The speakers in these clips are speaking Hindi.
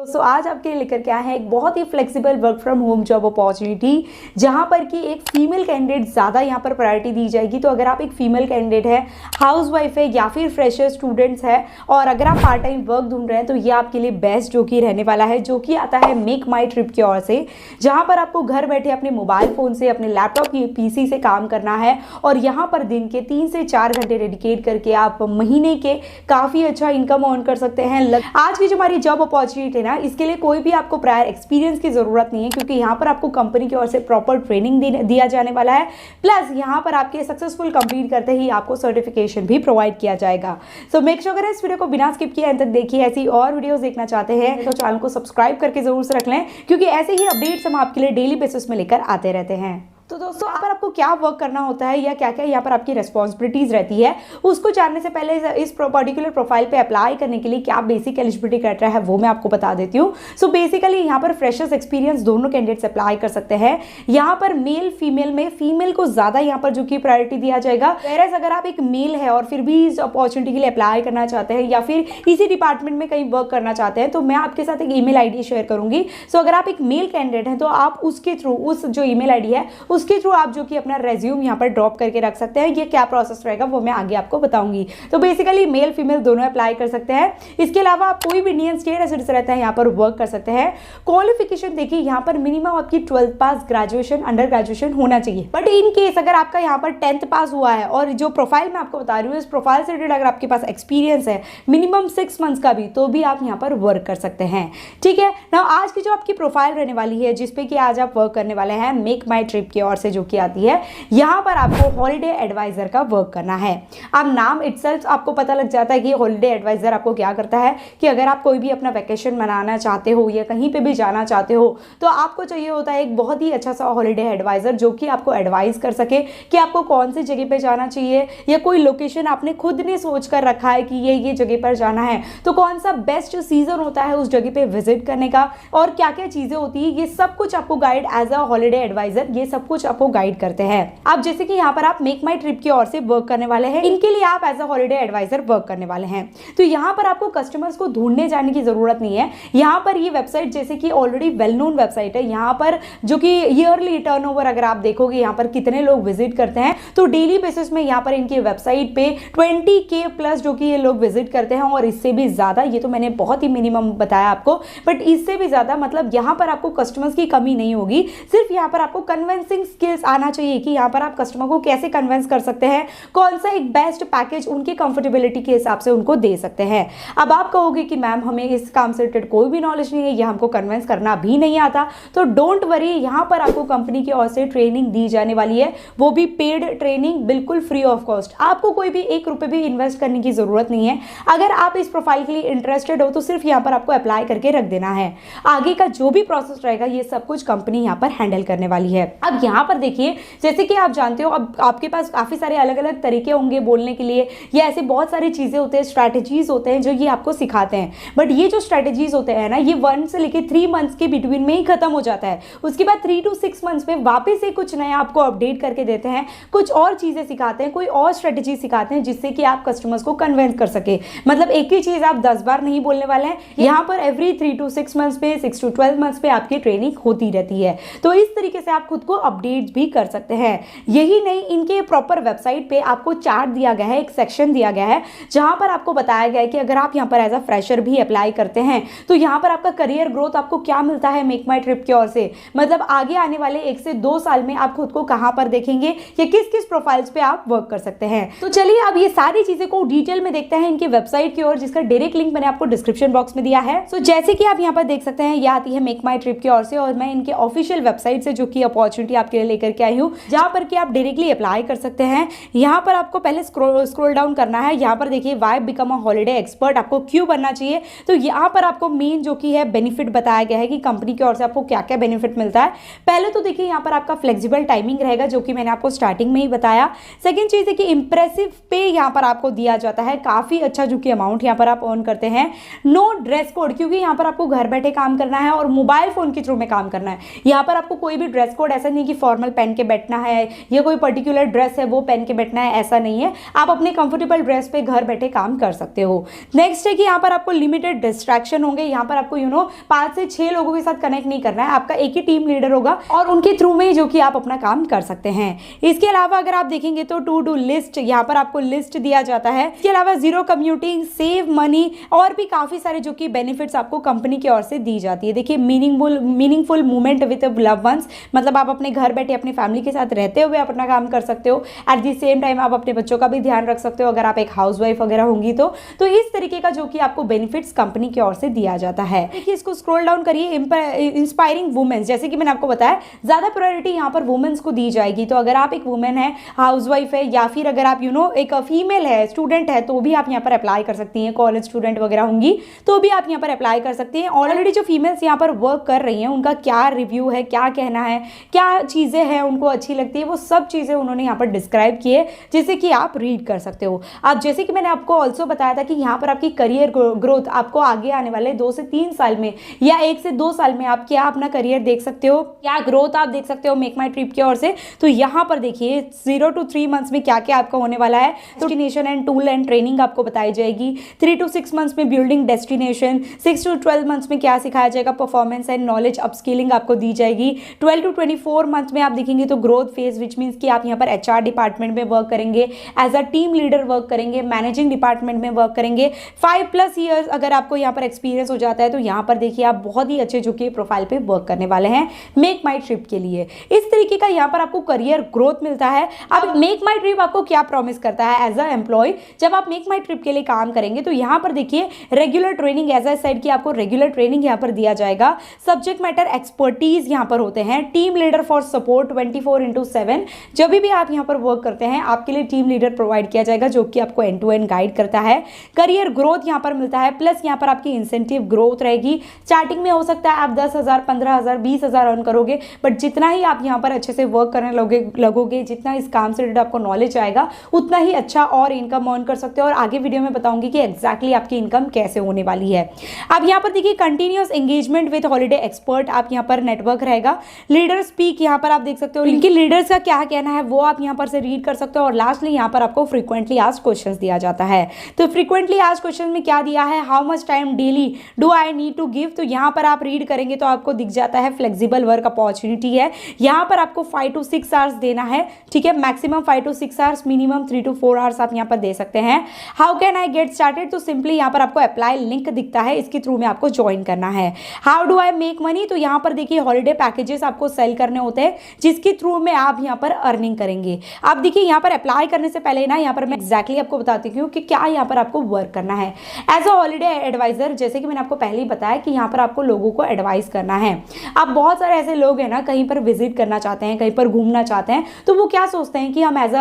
दोस्तों आज आपके लिए लेकर के आए हैं एक बहुत ही flexible work from home job opportunity, जहां पर कि एक फीमेल कैंडिडेट ज़्यादा यहां पर प्रायोरिटी दी जाएगी। तो अगर आप एक फीमेल कैंडिडेट है, हाउसवाइफ है या फिर फ्रेशर स्टूडेंट्स है और अगर आप पार्ट टाइम वर्क ढूंढ रहे हैं तो ये आपके लिए बेस्ट जो कि रहने वाला है, जो कि आता है मेक माई ट्रिप की ओर से, जहां पर आपको घर बैठे अपने मोबाइल फ़ोन से, अपने लैपटॉप की पीसी से काम करना है और यहाँ पर दिन के 3 से 4 घंटे डेडिकेट करके आप महीने के काफ़ी अच्छा इनकम अर्न कर सकते हैं। आज की जो हमारी जॉब अपॉर्चुनिटी है ना, इसके लिए कोई भी आपको प्रायर एक्सपीरियंस की जरूरत नहीं है, क्योंकि यहाँ पर आपको कंपनी की ओर से प्रॉपर ट्रेनिंग दिया जाने वाला है। प्लस यहाँ पर आपके सक्सेसफुल कंप्लीट करते ही आपको सर्टिफिकेशन भी प्रोवाइड किया जाएगा। सो मेक श्योर करें इस वीडियो को बिना स्किप किए अंत तक देखिए। ऐसी और वीडियोस देखना चाहते हैं तो चैनल को सब्सक्राइब करके जरूर से रख लें, क्योंकि ऐसे ही अपडेट्स हम आपके लिए डेली बेसिस में लेकर आते रहते हैं। तो दोस्तों यहाँ पर आपको क्या वर्क करना होता है या क्या क्या यहाँ पर आपकी रिस्पॉन्सिबिलिटीज रहती है, उसको जानने से पहले इस पर्टिकुलर प्रोफाइल पे अप्लाई करने के लिए क्या बेसिक एलिजिबिलिटी क्राइटेरिया है वो मैं आपको बता देती हूँ। सो बेसिकली यहाँ पर फ्रेशर्स एक्सपीरियंस दोनों कैंडिडेट्स अप्लाई कर सकते हैं। यहाँ पर मेल फीमेल में फीमेल को ज़्यादा यहाँ पर जो कि प्रायोरिटी दिया जाएगा। वेयरएज अगर आप एक मेल है और फिर भी इस अपॉर्चुनिटी के लिए अप्लाई करना चाहते हैं या फिर इसी डिपार्टमेंट में कहीं वर्क करना चाहते हैं, तो मैं आपके साथ एक ईमेल आईडी शेयर करूंगी। सो अगर आप एक मेल कैंडिडेट हैं तो आप उसके थ्रू, उस जो ईमेल आईडी है उसके थ्रू आप जो कि अपना रेज्यूम यहाँ पर ड्रॉप करके रख सकते हैं। ये क्या प्रोसेस रहेगा वो मैं आगे आपको बताऊंगी। तो बेसिकली मेल फीमेल दोनों अप्लाई कर सकते हैं। इसके अलावा आप कोई भी इंडियन स्टेट रेसिडेंट रहता है यहाँ पर वर्क कर सकते हैं। क्वालिफिकेशन देखिए, यहाँ पर मिनिमम आपकी 12th पास, ग्रेजुएशन, अंडर ग्रेजुएशन होना चाहिए। बट इन केस अगर आपका यहाँ पर 10th पास हुआ है और जो प्रोफाइल मैं आपको बता रही हूँ, इस प्रोफाइल से रिलेटेड अगर आपके पास एक्सपीरियंस है मिनिमम 6 मंथ्स का भी, तो भी आप यहाँ पर वर्क कर सकते हैं। ठीक है ना। आज की जो आपकी प्रोफाइल रहने वाली है, जिसपे कि आज आप वर्क करने वाले हैं मेक माई ट्रिप की ओर से, जो कि आती है, यहाँ पर आपको हॉलिडे एडवाइजर का वर्क करना है। अब नाम इटसेल्फ आपको पता लग जाता है कि हॉलिडे एडवाइजर आपको क्या करता है, कि अगर आप कोई भी अपना वैकेशन मनाना चाहते हो या कहीं पे भी जाना चाहते हो तो आपको चाहिए होता है एक बहुत ही अच्छा सा हॉलिडे एडवाइजर, जो कि आपको एडवाइस कर सके कि आपको कौन सी जगह पे जाना चाहिए, या कोई लोकेशन आपने खुद ने सोच कर रखा है कि ये जगह पर जाना है तो कौन सा बेस्ट सीजन होता है उस जगह पे विजिट करने का और क्या क्या चीजें होती है, ये सब कुछ आपको guide as a holiday adviser, ये सब कुछ आपको गाइड करते हैं। अब जैसे कि यहाँ पर आप मेक माई ट्रिप की ओर से वर्क करने वाले हैं, इनके लिए आप as a holiday adviser work करने वाले हैं। तो यहाँ पर आपको कस्टमर्स को ढूंढने जाने की जरूरत नहीं है। यहाँ पर ये वेबसाइट जैसे कि ऑलरेडी वेल नोन वेबसाइट है, यहाँ पर जो कि ईयरली टर्नओवर अगर आप देखोगे यहाँ पर कितने लोग विजिट करते हैं, तो डेली बेसिस में यहाँ पर इनकी वेबसाइट पे 20K प्लस जो कि ये लोग विजिट करते हैं, और इससे भी ज्यादा, ये तो मैंने बहुत ही मिनिमम बताया आपको, बट इससे भी ज्यादा मतलब यहाँ पर आपको कस्टमर्स की कमी नहीं होगी। सिर्फ यहाँ पर आपको कन्विंसिंग स्किल्स आना चाहिए कि यहाँ पर आप कस्टमर को कैसे कन्विंस कर सकते हैं, कौन सा एक बेस्ट पैकेज उनकी कंफर्टेबिलिटी के हिसाब से उनको दे सकते हैं। अब आप कहोगे कि मैम हमें इस काम से रिलेटेड कोई भी नॉलेज नहीं है, ये हमको कन्विंस करना भी नहीं आता, तो डोंट वरी, यहाँ पर आपको कंपनी की ओर से ट्रेनिंग दी जाने वाली है, वो भी पेड ट्रेनिंग, बिल्कुल फ्री ऑफ कॉस्ट। आपको कोई भी 1 रुपये भी इन्वेस्ट करने की जरूरत नहीं है। अगर आप इस प्रोफाइल के लिए इंटरेस्टेड हो तो सिर्फ यहाँ पर आपको अप्लाई करके रख देना है। आगे का जो भी प्रोसेस रहेगा ये सब कुछ कंपनी यहाँ पर हैंडल करने वाली है। अब यहाँ पर देखिए, जैसे कि आप जानते हो, अब आपके पास काफी सारे अलग अलग तरीके होंगे बोलने के लिए, या ऐसे बहुत सारी चीजें होते हैं, स्ट्रैटेजीज होते हैं जो ये आपको सिखाते हैं। बट ये जो स्ट्रैटेजीज होते हैं ना, ये 1 से लेकर 3 मंथ्स के बिटवीन में ही खत्म हो जाता है। उसके बाद 3 to 6 मंथ्स में वापस से कुछ नया आपको अपडेट करके देते हैं, कुछ और चीजें सिखाते हैं, कोई और स्ट्रैटेजी सिखाते हैं, जिससे कि आप कस्टमर्स को कन्विंस कर सके। मतलब एक ही चीज आप 10 बार नहीं बोलने वाले हैं। यहाँ पर एवरी 3 to 6 मंथ्स पे, 6 to 12 मंथ्स पे आपकी ट्रेनिंग होती रहती है। तो इस तरीके से आप खुद को अपडेट भी कर सकते हैं। यही नहीं, इनके प्रॉपर वेबसाइट पे आपको चार्ट दिया गया है, एक सेक्शन दिया गया है, जहां पर आपको बताया गया है कि अगर आप यहां पर एज अ फ्रेशर भी अप्लाई करते हैं तो यहां पर आपका करियर ग्रोथ आपको क्या मिलता है मेक माई ट्रिप की ओर से। मतलब आगे आने वाले 1 से 2 साल में आप खुद को कहां पर देखेंगे या किस किस प्रोफाइल्स पे आप वर्क कर सकते हैं। तो चलिए अब ये सारी चीजें को डिटेल में देखते हैं इनकी वेबसाइट की ओर, जिसका डायरेक्ट लिंक मैंने आपको डिस्क्रिप्शन बॉक्स में दिया है। सो जैसे कि आप यहाँ पर देख सकते हैं, ये आती है मेक माई ट्रिप की ओर से, और मैं इनके ऑफिशियल वेबसाइट से जो कि अपॉर्चुनिटी आपके लिए लेकर के आई हूँ, जहां पर कि आप डायरेक्टली अप्लाई कर सकते हैं। यहाँ पर आपको पहले स्क्रॉल डाउन करना है। यहाँ पर देखिए why become a holiday expert, आपको क्यों बनना चाहिए। तो यहाँ पर आपको मेन जो कि है बेनिफिट बताया गया है कि कंपनी की ओर से आपको क्या क्या बेनिफिट मिलता है। पहले तो देखिए यहाँ पर आपका फ्लेक्सिबल टाइमिंग रहेगा, जो कि मैंने आपको स्टार्टिंग में ही बताया। सेकंड चीज है कि इंप्रेसिव पे यहाँ पर आपको दिया जाता है, काफी अच्छा जो कि अमाउंट यहाँ पर आप अर्न करते हैं। नो ड्रेस कोड, क्योंकि यहाँ पर आपको घर बैठे काम करना है और मोबाइल फोन के थ्रू में काम करना है। यहाँ पर आपको कोई भी ड्रेस कोड ऐसा नहीं कि फॉर्मल पहन के बैठना है या कोई पर्टिकुलर ड्रेस है वो पहन के बैठना है, ऐसा नहीं है। आप अपने कंफर्टेबल ड्रेस पे घर बैठे काम कर सकते हो। नेक्स्ट है कि यहाँ पर आपको लिमिटेड डिस्ट्रैक्शन होंगे। यहाँ पर आपको 5 से 6 लोगों के साथ कनेक्ट नहीं करना है, आपका एक ही टीम लीडर होगा और उनके थ्रू में जो कि आप अपना काम कर सकते हैं। इसके अलावा अगर आप देखेंगे तो टू डू लिस्ट, यहाँ पर आपको लिस्ट दिया जाता है। इसके अलावा जीरो कम्यूटिंग, सेव मनी और भी काफी सारे जो कि बेनिफिट्स आपको कंपनी की ओर से दी जाती है। देखिए meaningful movement with love ones, मतलब आप अपने घर बैठे अपनी फैमिली के साथ रहते हुए अपना काम कर सकते हो। एट द सेम टाइम आप अपने बच्चों का भी ध्यान रख सकते हो अगर आप एक हाउसवाइफ वगैरह होंगी तो इस तरीके का जो कि आपको बेनिफिट्स कंपनी की ओर से दिया जाता है। देखिए इसको स्क्रॉल डाउन करिए, इंस्पायरिंग वुमेन्स, जैसे कि मैंने आपको बताया ज्यादा प्रायोरिटी यहाँ पर वुमेन्स को दी जाएगी। तो अगर आप एक वुमेन है, हाउसवाइफ है, या फिर अगर आप एक फीमेल है, स्टूडेंट है, तो भी आप यहाँ पर अप्लाई कर सकती हैं। कॉलेज स्टूडेंट वगैरह होंगी तो भी आप यहाँ पर अप्लाई कर सकती हैं। ऑलरेडी जो फीमेल्स यहाँ पर वर्क कर रही हैं उनका क्या रिव्यू है, क्या कहना है, क्या चीजें हैं उनको अच्छी लगती है, वो सब चीजें उन्होंने यहाँ पर डिस्क्राइब की है जिसे कि आप रीड कर सकते हो। अब जैसे कि मैंने आपको ऑल्सो बताया था कि यहाँ पर आपकी करियर ग्रोथ आपको आगे आने वाले 2 से 3 साल में या 1 से 2 साल में आप क्या अपना करियर देख सकते हो, क्या ग्रोथ आप देख सकते हो मेक माई ट्रिप की ओर से। तो यहाँ पर देखिए 0 to 3 मंथ्स में क्या क्या आपका होने वाला है। Destination and tool and training आपको बताई जाएगी। 3 to 6 मंथ्स में बिल्डिंग डेस्टिनेशन, 6 to 12 मंथ्स में क्या सिखाया जाएगा, परफॉर्मेंस एंड नॉलेज अपस्किलिंग आपको दी जाएगी। 12 to 24 मंथ्स में आप देखेंगे तो ग्रोथ फेज, विच मीन्स कि आप यहाँ पर HR डिपार्टमेंट में वर्क करेंगे, as a team leader work करेंगे, मैनेजिंग डिपार्टमेंट में वर्क करेंगे। 5+ ईयर्स अगर आपको यहाँ पर एक्सपीरियंस हो जाता है तो यहाँ पर देखिए आप बहुत ही अच्छे जो कि प्रोफाइल पे वर्क करने वाले हैं मेक माई ट्रिप के लिए। इस तरीके का यहाँ पर आपको करियर ग्रोथ मिलता है। अब मेक माई ट्रिप आपको क्या प्रॉमिस करता है एज अ एम्प्लॉय, जब आप मेक माई ट्रिप के लिए काम करेंगे तो यहाँ पर देखिए regular training, as I said कि आपको रेगुलर ट्रेनिंग यहाँ पर दिया जाएगा। सब्जेक्ट मैटर एक्सपर्टीज यहाँ पर होते हैं। टीम लीडर फॉर सपोर्ट 24/7, जब भी आप यहाँ पर वर्क करते हैं आपके लिए टीम लीडर प्रोवाइड किया जाएगा जो कि आपको एंड टू एंड गाइड करता है। करियर ग्रोथ यहाँ पर मिलता है, प्लस यहाँ पर आपकी इंसेंटिव ग्रोथ रहेगी। स्टार्टिंग में हो सकता है आप 10,000, 15,000, 20,000 अर्न करोगे, बट जितना ही आप यहाँ पर अच्छे से वर्क करने लगोगे, जितना इस काम से रिलेटेड आपको नॉलेज आएगा उतना ही अच्छा और इनकम अर्न कर सकते हो। और आगे वीडियो में बताऊंगी कि एग्जैक्टली आपकी इनकम कैसे होने वाली है। अब यहाँ पर देखिए continuous engagement with holiday expert, आप यहाँ पर नेटवर्क रहेगा। लीडर स्पीक, यहाँ पर आप देख सकते हो इनके लीडर्स का क्या कहना है वो आप यहाँ पर से रीड कर सकते हो। और लास्टली यहाँ पर आपको फ्रीक्वेंटली आस्क्ड क्वेश्चंस दिया जाता है। तो फ्रीक्वेंटली आस्क्ड क्वेश्चन में क्या दिया है, how much time daily do I need to give. तो यहाँ पर आप रीड करेंगे तो आपको दिख जाता है फ्लेक्सिबल वर्क अपॉर्चुनिटी है। यहाँ पर आपको 5 to 6 आवर्स देना है, ठीक है, maximum 5 to 6 hours, minimum 3 to 4 hours आप यहाँ पर दे सकते हैं। How can I get started, तो सिंपली यहाँ पर आपको अप्लाई लिंक दिखता है, इसके थ्रू में आपको ज्वाइन करना है। How do I make money, तो यहाँ पर देखिए हॉलीडे पैकेजेस आपको सेल करने होते हैं जिसके थ्रू में आप यहाँ पर अर्निंग करेंगे। आप देखिए यहाँ पर अप्लाई करने से पहले ना यहाँ पर मैं एक्जैक्टली आपको बताती हूँ कि क्या यहाँ पर आपको वर्क करना है एज अ हॉलीडे एडवाइजर। जैसे कि मैंने आपको पहले ही बताया कि यहाँ पर आपको लोगों को एडवाइस करना है। अब बहुत सारे ऐसे लोग हैं ना कहीं पर विजिट करना चाहते हैं, कहीं पर घूमना चाहते हैं, तो वो क्या सोचते हैं कि हम एज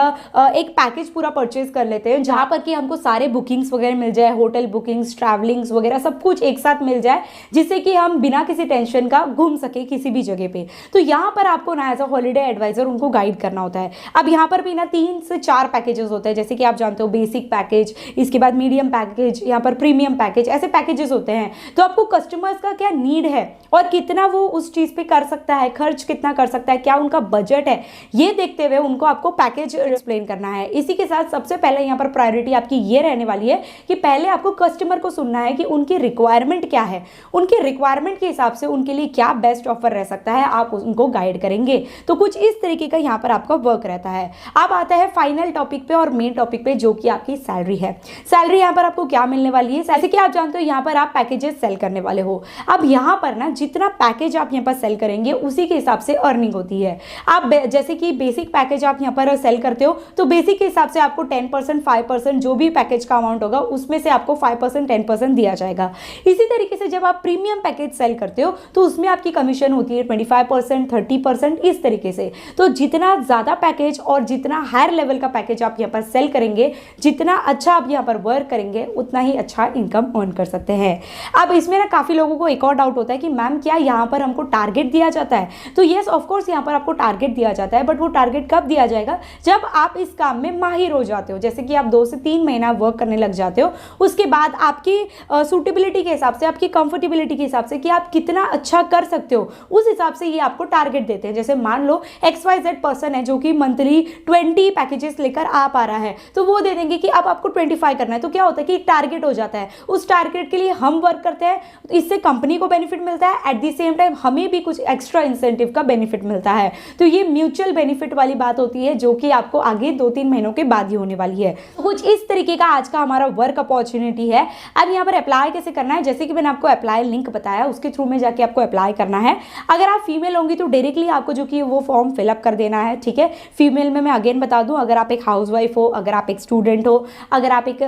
एक पैकेज पूरा परचेज कर लेते हैं जहाँ पर कि हमको सारे बुकिंग्स वगैरह मिल जाए, होटल बुकिंग्स, ट्रैवलिंग्स वगैरह सब कुछ एक साथ मिल जाए, जिससे कि हम बिना किसी टेंशन का घूम सके किसी भी जगह पे। तो यहाँ पर आपको ना एज अ हॉलीडे एडवाइजर उनको गाइड करना होता है। अब यहाँ पर भी ना 3 से 4 पैकेजेस होते हैं, जैसे कि आप जानते हो बेसिक पैकेज, इसके बाद मीडियम पैकेज, यहाँ पर प्रीमियम पैकेज, ऐसे पैकेजेस होते हैं। तो आपको कस्टमर्स का क्या नीड है और कितना वो उस चीज पे कर सकता है, खर्च कितना कर सकता है, क्या उनका बजट है, ये देखते हुए उनको आपको पैकेज एक्सप्लेन करना है। इसी के साथ सबसे पहले यहाँ पर प्रायोरिटी आपकी ये रहने वाली है कि पहले आपको कस्टमर को सुनना है कि उनकी रिक्वायरमेंट क्या है, उनके रिक्वायरमेंट के हिसाब से उनके लिए क्या बेस्ट ऑफर रह सकता है, आप उनको गाइड करेंगे। तो कुछ इस तरीके का यहाँ पर आपका वर्क रहता है। अब आता है फाइनल टॉपिक पे और मेन टॉपिक पे, जो कि आपकी सैलरी है। सैलरी यहाँ पर आपको क्या मिलने वाली है, जैसे कि आप जानते हो यहाँ पर आप पैकेजेस सेल करने वाले हो। अब यहाँ पर ना जितना पैकेज आप यहाँ पर सेल करेंगे उसी के हिसाब से अर्निंग होती है। आप जैसे कि बेसिक पैकेज आप यहाँ पर सेल करते हो तो बेसिक के हिसाब से आपको 10%, 5% जो भी पैकेज का अमाउंट होगा उसमें से आपको 5%, 10% दिया जाएगा। इसी तरीके से जब आप प्रीमियम पैकेज सेल करते हो तो उसमें आपकी कमीशन होती है 25%, 30%, इस तरीके से। तो जितना ज्यादा पैकेज और जितना हायर लेवल का पैकेज आप यहाँ पर सेल करेंगे, जितना अच्छा आप यहाँ पर वर्क करेंगे, उतना ही अच्छा इनकम अर्न कर सकते हैं। अब इसमें ना काफी लोगों को एक और डाउट होता है कि मैम क्या यहाँ पर हमको टारगेट दिया जाता है? तो यस ऑफ कोर्स यहाँ पर आपको टारगेट दिया जाता है, बट वो टारगेट कब दिया जाएगा, जब आप इस काम में माहिर हो जाते हो। जैसे कि आप 2 से 3 महीना वर्क करने लग जाते हो, उसके बाद आपकी सूटेबिलिटी के हिसाब से, आपकी कंफर्टेबिलिटी के हिसाब से कि आप कितना अच्छा कर सकते हो, उस हिसाब से ये आपको टारगेट देते हैं। जैसे मान लो XYZ पर्सन है जो कि मंथली 20 पैकेजेस लेकर आ पा रहा है, तो वो दे देंगे कि अब आपको 25 करना है। तो क्या होता है कि टारगेट हो जाता है, उस टारगेट के लिए हम वर्क करते हैं, इससे कंपनी को बेनिफिट मिलता है, एट द सेम टाइम हमें भी कुछ एक्स्ट्रा इंसेंटिव का बेनिफिट मिलता है। तो ये म्यूचुअल बेनिफिट वाली बात होती है जो कि आपको आगे 2-3 महीनों के बाद ही होने वाली है। कुछ इस तरीके का आज का हमारा वर्क अपॉर्चुनिटी है। अब यहाँ पर अप्लाई कैसे करना है, जैसे कि मैंने आपको अप्लाई लिंक बताया, उसके थ्रू में जाके आपको अप्लाई करना है। अगर आप फीमेल होंगी तो डायरेक्टली आपको जो कि वो फॉर्म फिलअप कर देना है, ठीक है। फीमेल में मैं अगेन बता दूं, अगर आप एक हाउसवाइफ हो, अगर आप एक स्टूडेंट हो, अगर आप एक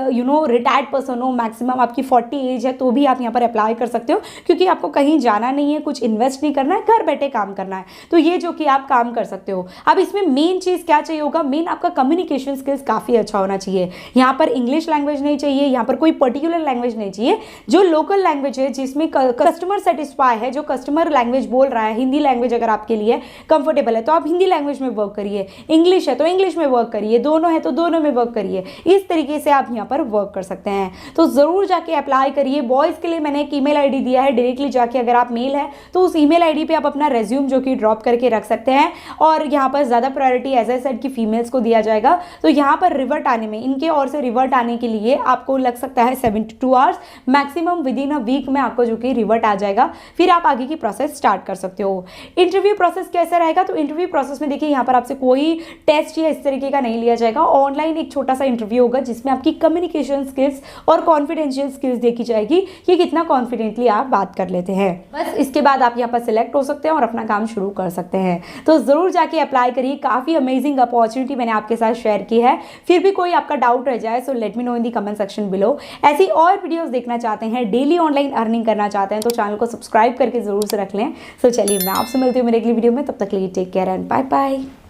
रिटायर्ड पर्सन हो, मैक्सिमम आपकी 40 एज है, तो भी आप यहाँ पर अप्लाई कर सकते हो, क्योंकि आपको कहीं जाना नहीं है, कुछ इन्वेस्ट नहीं करना है, घर बैठे काम करना है। तो ये जो कि आप काम कर सकते हो। अब इसमें मेन चीज़ क्या चाहिए होगा, मेन आपका कम्युनिकेशन स्किल्स काफ़ी अच्छा होना चाहिए। यहाँ पर इंग्लिश लैंग्वेज नहीं चाहिए, यहाँ पर कोई पर्टिकुलर लैंग्वेज नहीं चाहिए, जो लोकल लैंग्वेज है जिसमें कस्टमर सेटिस्फाई है, जो कस्टमर लैंग्वेज बोल रहा है। हिंदी लैंग्वेज अगर आपके लिए कंफर्टेबल है तो आप हिंदी लैंग्वेज में वर्क करिए, इंग्लिश है तो इंग्लिश में वर्क करिए, दोनों है तो दोनों में वर्क करिए। इस तरीके से आप यहाँ पर वर्क कर सकते हैं। तो ज़रूर जाके अप्लाई करिए। बॉयज़ के लिए मैंने एक ईमेल आईडी दिया है, डायरेक्टली जाके अगर आप मेल है तो उस ईमेल आईडी पे आप अपना रेज्यूम जो कि ड्रॉप करके रख सकते हैं। और यहाँ पर ज़्यादा प्रायोरिटी एज आई सेड की फीमेल्स को दिया जाएगा। तो यहाँ पर रिवर्ट आने में, इनके ओर से रिवर्ट आने के लिए आपको लग सकता है 72 hours, maximum within a week में आपको जो कि रिवर्ट आ जाएगा। फिर आप आगे की प्रोसेस स्टार्ट कर सकते हो। इंटरव्यू प्रोसेस कैसा रहेगा, तो इंटरव्यू प्रोसेस में देखिए यहाँ पर आपसे कोई टेस्ट या इस तरीके का नहीं लिया जाएगा। ऑनलाइन एक छोटा सा इंटरव्यू होगा जिसमें आपकी कम्युनिकेशन स्किल्स और कॉन्फिडेंशियल स्किल्स देखी जाएगी कि कितना कॉन्फिडेंटली आप बात कर लेते हैं। बस इसके बाद आप यहाँ पर सिलेक्ट हो सकते हैं और अपना काम शुरू कर सकते हैं। तो जरूर जाके अप्लाई करिए। काफी अमेजिंग अपॉर्चुनिटी मैंने आपके साथ शेयर की है। फिर भी कोई आपका डाउट रह जाए सो लेट मी नो इन दी कमेंट सेक्शन बिलो। ऐसी और वीडियोस देखना चाहते हैं, डेली ऑनलाइन अर्निंग करना चाहते हैं तो चैनल को सब्सक्राइब करके जरूर से रख लें। सो चलिए मैं आपसे मिलती हूँ मेरे अगली वीडियो में, तब तक के लिए take care and bye bye.